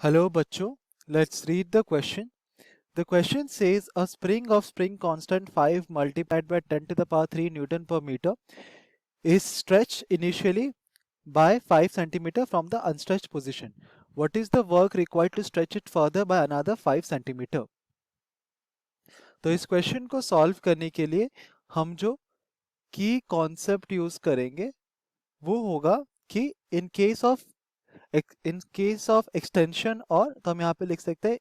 Hello, bachcho. Let's read the question. The question says a spring of spring constant 5 multiplied by 10 to the power 3 Newton per meter is stretched initially by 5 centimeter from the unstretched position. What is the work required to stretch it further by another 5 centimeter? तो इस question को solve करने के लिए हम जो की concept use करेंगे वो होगा कि इन केस ऑफ एक्सटेंशन, और तो हम यहाँ पे लिख सकते हैं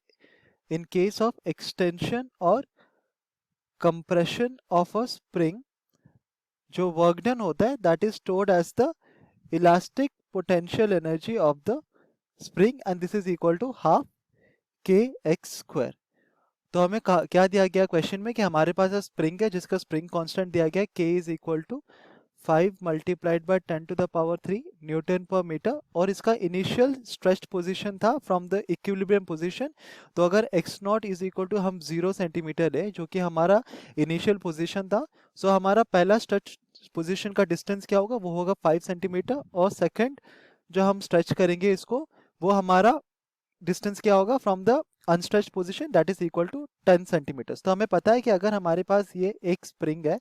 in case of extension or compression of a spring, जो वर्क डन होता है that is stored as the elastic potential energy of the spring and this is equal to half kx square. तो हमें क्या दिया गया क्वेश्चन में कि हमारे पास स्प्रिंग है जिसका स्प्रिंग कांस्टेंट दिया गया k is equal to 5 multiplied by 10 to the power 3 newton पर मीटर, और इसका इनिशियल स्ट्रेच्ड पोजीशन था फ्रॉम द इक्विलिब्रियम पोजीशन. तो अगर x not is equal to हम 0 सेंटीमीटर है जो कि हमारा इनिशियल पोजीशन था, सो हमारा पहला स्ट्रेच पोजीशन का डिस्टेंस क्या होगा, वो होगा 5 सेंटीमीटर, और सेकंड जो हम स्ट्रेच करेंगे इसको वो हमारा डिस्टेंस क्या होगा from the unstretched position that is equal to 10 centimetres. तो हमें पता है कि अगर हमारे पास ये एक स्प्रिंग है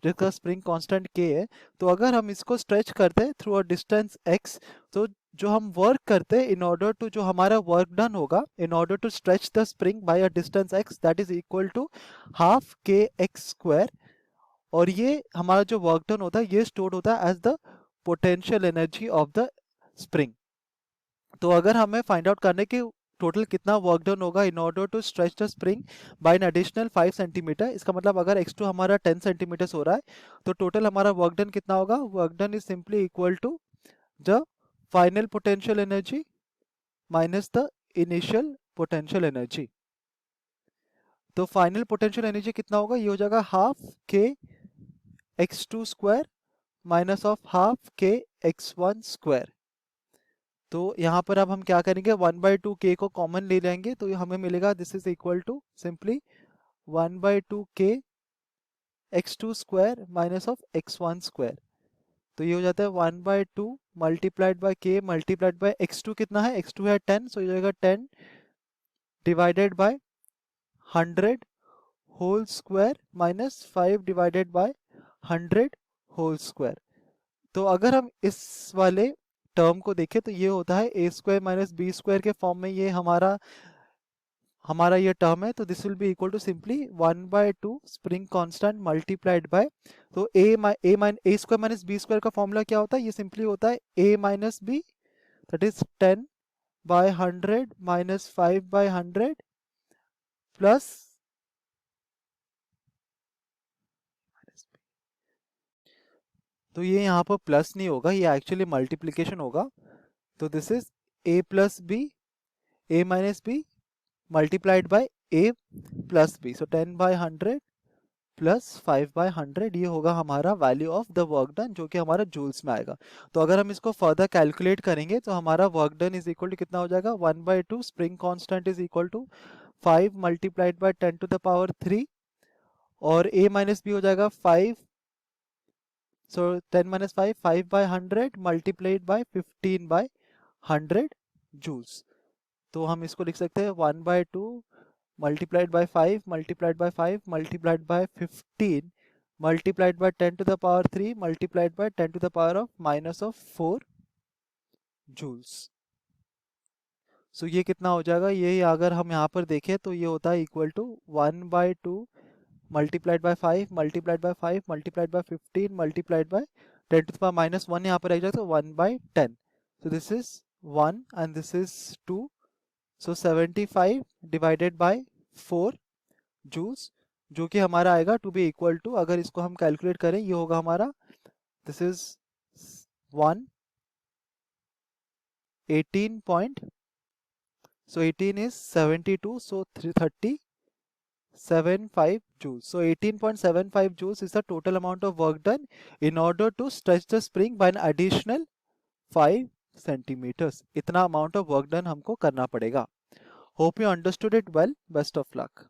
जिसका स्प्रिंग कांस्टेंट k है, तो अगर हम इसको स्ट्रेच करते हैं थ्रू अ डिस्टेंस x, तो जो हम वर्क करते हैं इन ऑर्डर टू जो हमारा वर्क डन होगा in order to stretch the spring by a distance x that is equal to half kx square, और ये हमारा जो वर्क डन होता है ये स्टोर्ड होता है as the potential energy of the spring. तो अगर हमें फाइंड आउट करने की टोटल कितना वर्क डन होगा in order to stretch the spring by an additional 5 centimetre, इसका मतलब अगर x2 हमारा 10 सेंटीमीटर हो रहा है तो टोटल हमारा वर्क डन कितना होगा, work done is simply equal to the final potential energy minus the initial potential energy. तो फाइनल पोटेंशियल एनर्जी कितना होगा, ये हो जाएगा हाफ के x2 square minus of half के x1 स्क्वायर. तो यहाँ पर अब हम क्या करेंगे 1/2 k को कॉमन ले लेंगे तो हमें मिलेगा this is equal to simply 1/2 k x2 square minus of x1 square. तो ये हो जाता है 1/2 multiplied by k multiplied by x2 कितना है, x2 है 10, सो ये हो जाएगा 10 divided by 100 whole square minus 5 divided by 100 whole square. तो अगर हम इस वाले टर्म को देखें तो ये होता है a square minus b square के फॉर्म में ये हमारा ये टर्म है. तो this will be equal to simply 1/2 spring constant multiplied by, तो a square minus b square का फॉर्मूला क्या होता है, ये सिंपली होता है a minus b that is 10 by 100 minus 5 by 100 plus, तो ये यहाँ पर प्लस नहीं होगा, ये एक्चुअली मल्टीप्लीकेशन होगा. तो this is a plus b a minus b multiplied by a plus b, so 10 by 100 plus 5 by 100, ये होगा हमारा value of the work done जो कि हमारा जूल्स में आएगा. तो अगर हम इसको फर्दर कैलकुलेट करेंगे तो हमारा work done is equal to कितना हो जाएगा, 1/2 spring constant is equal to 5 multiplied by 10 to the power 3, और a माइनस बी हो जाएगा 5, so 10 minus 5 5 by 100 multiplied by 15 by 100 joules. तो हम इसको लिख सकते हैं 1/2 multiplied by 5 multiplied by 5 multiplied by 15 multiplied by 10 to the power 3 multiplied by 10 to the power of minus of 4 joules. सो ये कितना हो जाएगा, ये अगर हम यहाँ पर देखें तो ये होता है equal to 1/2 multiplied by 5 multiplied by 5 multiplied by 15 multiplied by 10 to the power minus 1 यहाँ पर आ जाएगा, तो 1/10. So this is 1 and this is 2, so 75 divided by 4 joules, जो कि हमारा आएगा टू बी इक्वल टू, अगर इसको हम कैलकुलेट करें ये होगा हमारा this is 1 18 point, so 18 is 72, so 330.75 joules. So 18.75 joules is the total amount of work done in order to stretch the spring by an additional 5 centimeters. इतना amount of work done हमको करना पड़ेगा. Hope you understood it well. Best of luck.